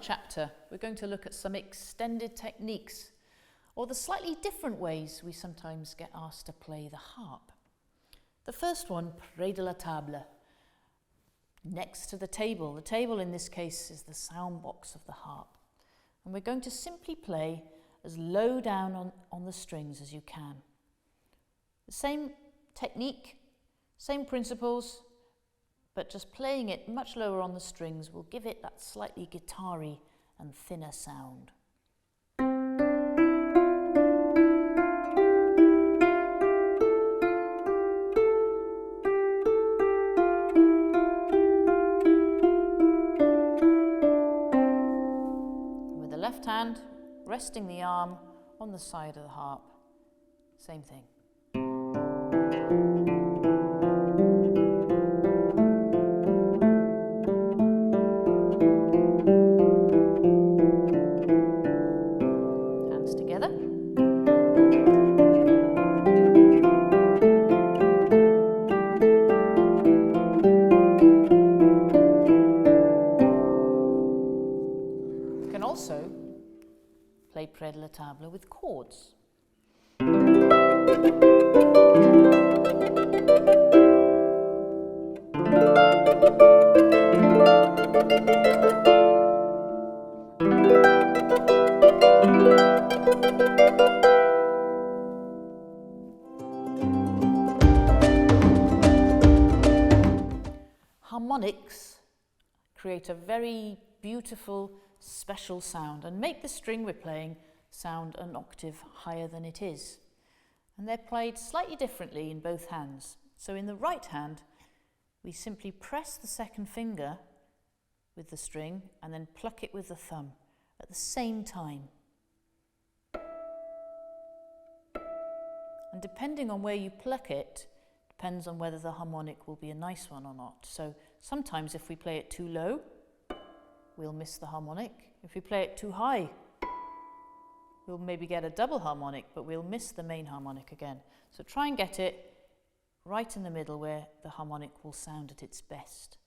chapter, we're going to look at some extended techniques, or the slightly different ways we sometimes get asked to play the harp. The first one, P.D.L.T, next to the table. The table in this case is the sound box of the harp. And we're going to simply play as low down on the strings as you can. The same technique, same principles, but just playing it much lower on the strings will give it that slightly guitar-y and thinner sound. With the left hand, resting the arm on the side of the harp, same thing. Hands together. You can also play P.D.L.T with chords. Harmonics create a very beautiful, special sound and make the string we're playing sound an octave higher than it is. And they're played slightly differently in both hands. So in the right hand, we simply press the second finger with the string and then pluck it with the thumb at the same time. And depending on where you pluck it, depends on whether the harmonic will be a nice one or not. So sometimes if we play it too low, we'll miss the harmonic. If we play it too high, we'll maybe get a double harmonic, but we'll miss the main harmonic again. So try and get it right in the middle where the harmonic will sound at its best.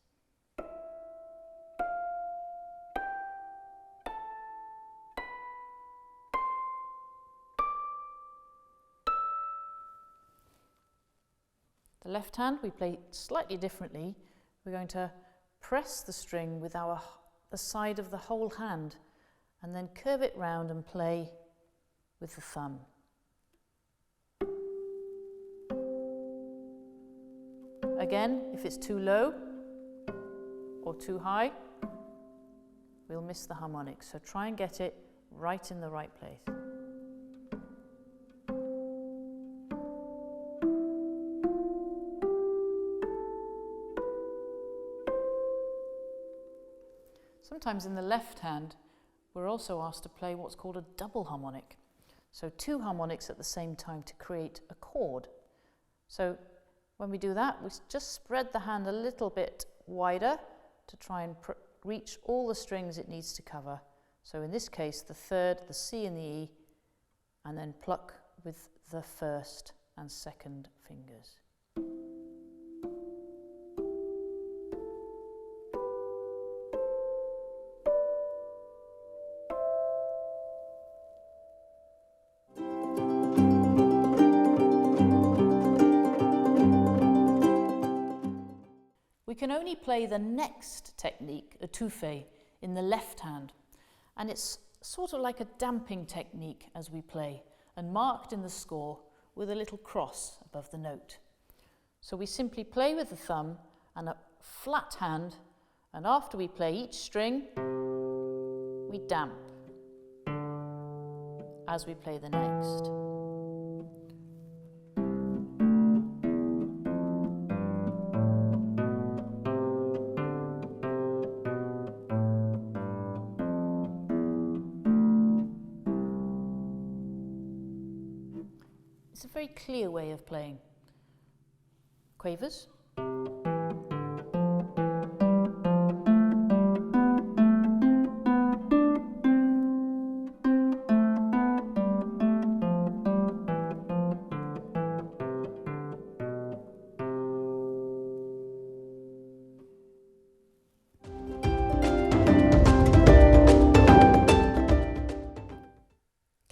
The left hand we play slightly differently. We're going to press the string with the side of the whole hand and then curve it round and play with the thumb. Again, if it's too low or too high, we'll miss the harmonic. So try and get it right in the right place. Sometimes in the left hand, we're also asked to play what's called a double harmonic. So two harmonics at the same time to create a chord. So when we do that, we just spread the hand a little bit wider to try and reach all the strings it needs to cover. So in this case, the third, the C and the E, and then pluck with the first and second fingers. We can only play the next technique, a étouffée, in the left hand, and it's sort of like a damping technique as we play, and marked in the score with a little cross above the note. So we simply play with the thumb and a flat hand, and after we play each string, we damp as we play the next. It's a very clear way of playing. Quavers.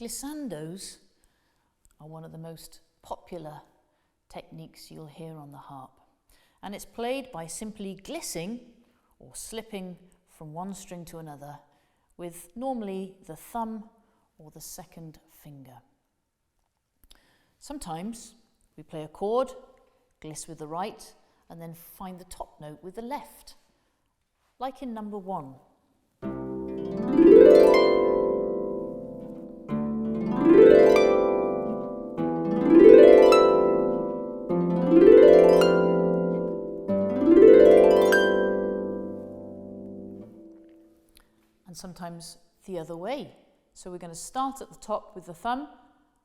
Glissandos are one of the most popular techniques you'll hear on the harp, and it's played by simply glissing or slipping from one string to another with normally the thumb or the second finger. Sometimes we play a chord, gliss with the right, and then find the top note with the left, like in number 1. And sometimes the other way. So we're going to start at the top with the thumb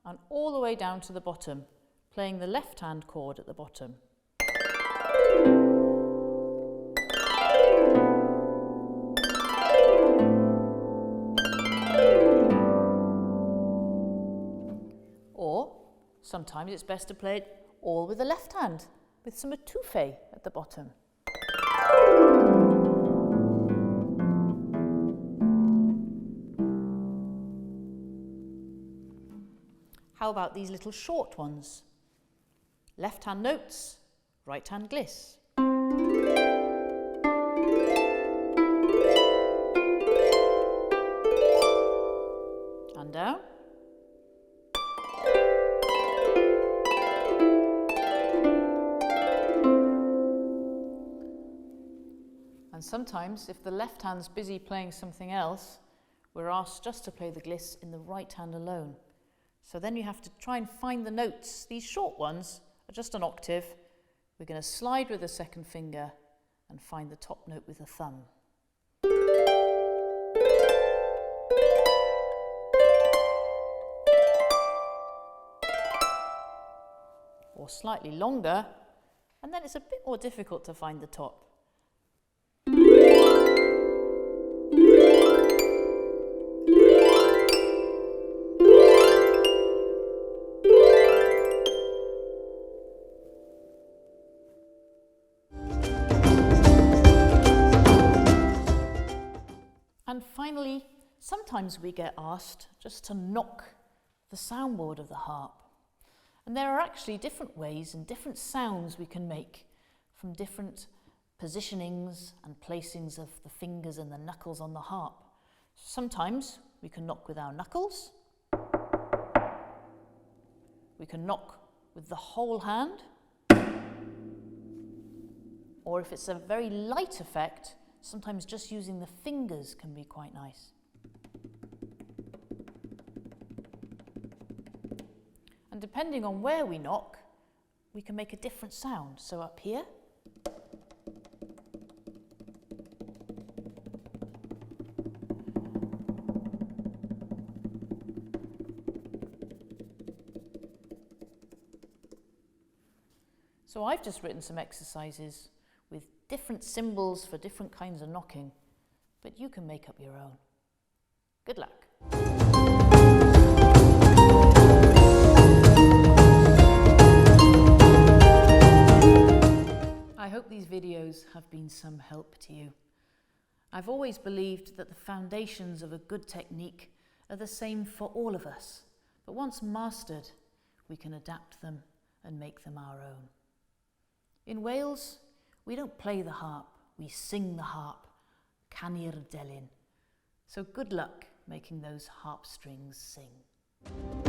and all the way down to the bottom, playing the left-hand chord at the bottom. Or sometimes it's best to play it all with the left hand, with some étouffée at the bottom. How about these little short ones? Left hand notes, right hand gliss. And down. And sometimes, if the left hand's busy playing something else, we're asked just to play the gliss in the right hand alone. So then you have to try and find the notes. These short ones are just an octave. We're going to slide with the second finger and find the top note with the thumb. Or slightly longer, and then it's a bit more difficult to find the top. And finally, sometimes we get asked just to knock the soundboard of the harp. And there are actually different ways and different sounds we can make from different positionings and placings of the fingers and the knuckles on the harp. Sometimes we can knock with our knuckles. We can knock with the whole hand. Or if it's a very light effect, sometimes just using the fingers can be quite nice. And depending on where we knock, we can make a different sound. So up here, so I've just written some exercises with different symbols for different kinds of knocking, but you can make up your own. Good luck. I hope these videos have been some help to you. I've always believed that the foundations of a good technique are the same for all of us, but once mastered, we can adapt them and make them our own. In Wales, we don't play the harp, we sing the harp, Canir Delyn. So good luck making those harp strings sing.